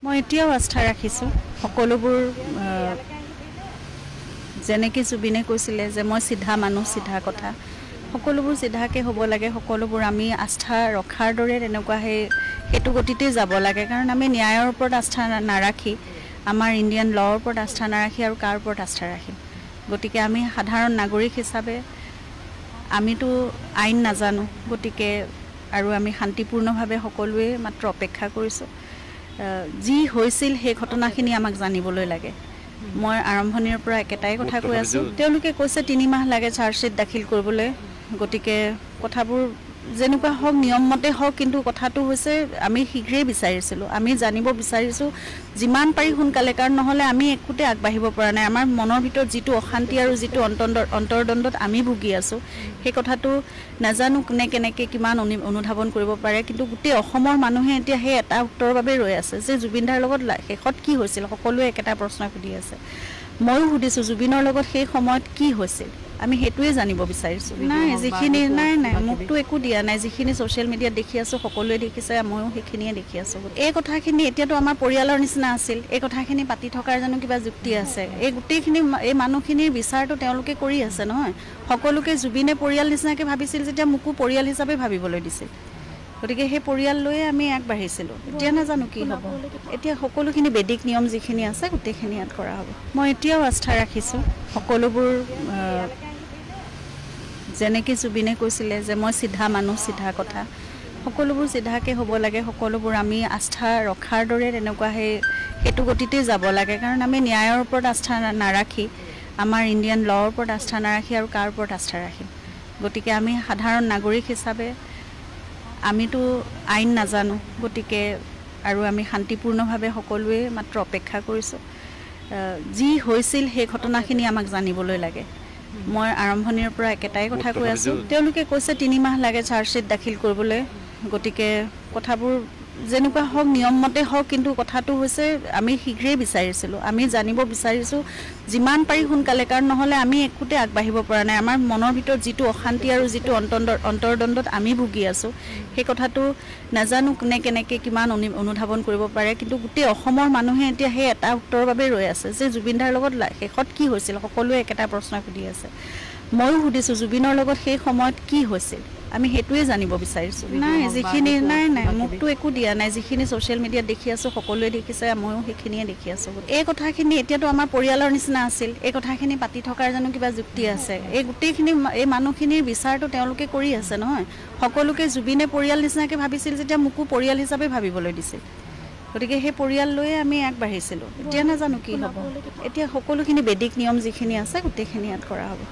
মই এতিয়াও আস্থা ৰাখিছোঁ সকলোবোৰ যেনেকৈ জুবিনে কৈছিলে যে মই সিধা মানুহ সিধা কথা সকলোবোৰ সিধাকৈ হ'ব লাগে সকলোবোৰ আমি আস্থা ৰখাৰ দৰে তেনেকুৱা সেইটো গতিতে যাব লাগে কাৰণ আমি ন্যায়ৰ ওপৰত আস্থা নাৰাখি আমাৰ ইণ্ডিয়ান ল'ৰ ওপৰত আস্থা নাৰাখি আৰু কাৰ ওপৰত আস্থা ৰাখিম গতিকে আমি সাধাৰণ নাগৰিক হিচাপে আমিতো আইন নাজানো গতিকে আৰু আমি শান্তিপূৰ্ণভাৱে সকলোৱে মাত্ৰ অপেক্ষা কৰিছোঁ যি হৈছিল সেই ঘটনাখিনি আমাক জানিবলৈ লাগে মই আৰম্ভণিৰ পৰা একেটাই কথা কৈ আছোঁ তেওঁলোকে কৈছে 3 মাহ লাগে চাৰ্জশ্বিট দাখিল কৰিবলৈ গতিকে কথাবোৰ যেনেকুৱা হওক নিয়মমতে হওক কিন্তু কথাটো হৈছে আমি শীঘ্ৰেই বিচাৰিছিলোঁ আমি জানিব বিচাৰিছোঁ যিমান পাৰি সোনকালে কাৰণ নহ'লে আমি একোতে আগবাঢ়িব পৰা নাই আমাৰ মনৰ ভিতৰত যিটো অশান্তি আৰু যিটো অন্তৰ্দ্বন্দ্বত আমি ভুগি আছোঁ সেই কথাটো নাজানো কোনে কেনেকৈ কিমান অনুধাৱন কৰিব পাৰে কিন্তু গোটেই অসমৰ মানুহে এতিয়া সেই এটা উত্তৰৰ বাবে ৰৈ আছে যে জুবিনদাৰ লগত শেষত কি হৈছিল সকলোৱে একেটা প্ৰশ্ন সুধি আছে ময়ো সুধিছোঁ জুবিনৰ লগত সেই সময়ত কি হৈছিল আমি হেতুৱে জানিব বিচাৰিছোঁ নাই যিখিনি নাই মোকতো একো দিয়া নাই যিখিনি ছ'চিয়েল মিডিয়াত দেখি আছোঁ সকলোৱে দেখিছে ময়ো সেইখিনিয়ে দেখি আছোঁ এই কথাখিনি এতিয়াতো আমাৰ পৰিয়ালৰ নিচিনা আছিল এই কথাখিনি পাতি থকাৰ জানো কিবা যুক্তি আছে এই গোটেইখিনি এই মানুহখিনিৰ বিচাৰটো তেওঁলোকে কৰি আছে নহয় সকলোকে জুবিনে পৰিয়াল নিচিনাকৈ ভাবিছিল যেতিয়া মোকো পৰিয়াল হিচাপে ভাবিবলৈ দিছিল গতিকে সেই পৰিয়াল লৈয়ে আমি আগবাঢ়িছিলোঁ এতিয়া নাজানো কি হ'ব এতিয়া সকলোখিনি বেদিক নিয়ম যিখিনি আছে গোটেইখিনি ইয়াত কৰা হ'ব মই এতিয়াও আস্থা ৰাখিছোঁ সকলোবোৰ যেনেকৈ জুবিনে কৈছিলে যে মই সিধা মানুহ সিধা কথা সকলোবোৰ সিধাকৈ হ'ব লাগে সকলোবোৰ আমি আস্থা ৰখাৰ দৰে তেনেকুৱা সেইটো গতিতে যাব লাগে কাৰণ আমি ন্যায়ৰ ওপৰত আস্থা নাৰাখি আমাৰ ইণ্ডিয়ান ল'ৰ ওপৰত আস্থা নাৰাখি আৰু কাৰ ওপৰত আস্থা ৰাখিম গতিকে আমি সাধাৰণ নাগৰিক হিচাপে আমিতো আইন নাজানো গতিকে আৰু আমি শান্তিপূৰ্ণভাৱে সকলোৱে মাত্ৰ অপেক্ষা কৰিছোঁ যি হৈছিল সেই ঘটনাখিনি আমাক জানিবলৈ লাগে মই আৰম্ভণিৰ পৰা একেটাই কথা কৈ আছোঁ তেওঁলোকে কৈছে 3 মাহ লাগে চাৰ্জশ্বিট দাখিল কৰিবলৈ গতিকে কথাবোৰ যেনেকুৱা হওক নিয়মমতে হওক কিন্তু কথাটো হৈছে আমি শীঘ্ৰেই বিচাৰিছিলোঁ আমি জানিব বিচাৰিছোঁ যিমান পাৰি সোনকালে কাৰণ নহ'লে আমি একোতে আগবাঢ়িব পৰা নাই আমাৰ মনৰ ভিতৰত যিটো অশান্তি আৰু যিটো অন্তৰ্দ্বন্দ্বত আমি ভুগি আছোঁ সেই কথাটো নাজানো কোনে কেনেকৈ কিমান অনুধাৱন কৰিব পাৰে কিন্তু গোটেই অসমৰ মানুহে এতিয়া সেই এটা উত্তৰৰ বাবে ৰৈ আছে যে জুবিনদাৰ লগত শেষত কি হৈছিল সকলোৱে একেটা প্ৰশ্ন সুধি আছে ময়ো সুধিছোঁ জুবিনৰ লগত সেই সময়ত কি হৈছিল আমি হেতুৱে জানিব বিচাৰিছোঁ নাই যিখিনি নাই মোকতো একো দিয়া নাই যিখিনি ছ'চিয়েল মিডিয়াত দেখি আছোঁ সকলোৱে দেখিছে ময়ো সেইখিনিয়ে দেখি আছোঁ এই কথাখিনি এতিয়াতো আমাৰ পৰিয়ালৰ নিচিনা আছিল এই কথাখিনি পাতি থকাৰ জানো কিবা যুক্তি আছে এই গোটেইখিনি এই মানুহখিনিৰ বিচাৰটো তেওঁলোকে কৰি আছে নহয় সকলোকে জুবিনে পৰিয়াল নিচিনাকৈ ভাবিছিল যেতিয়া মোকো পৰিয়াল হিচাপে ভাবিবলৈ দিছিল গতিকে সেই পৰিয়াল লৈয়ে আমি আগবাঢ়িছিলোঁ এতিয়া নাজানো কি হ'ব এতিয়া সকলোখিনি বেদিক নিয়ম যিখিনি আছে গোটেইখিনি ইয়াত কৰা হ'ব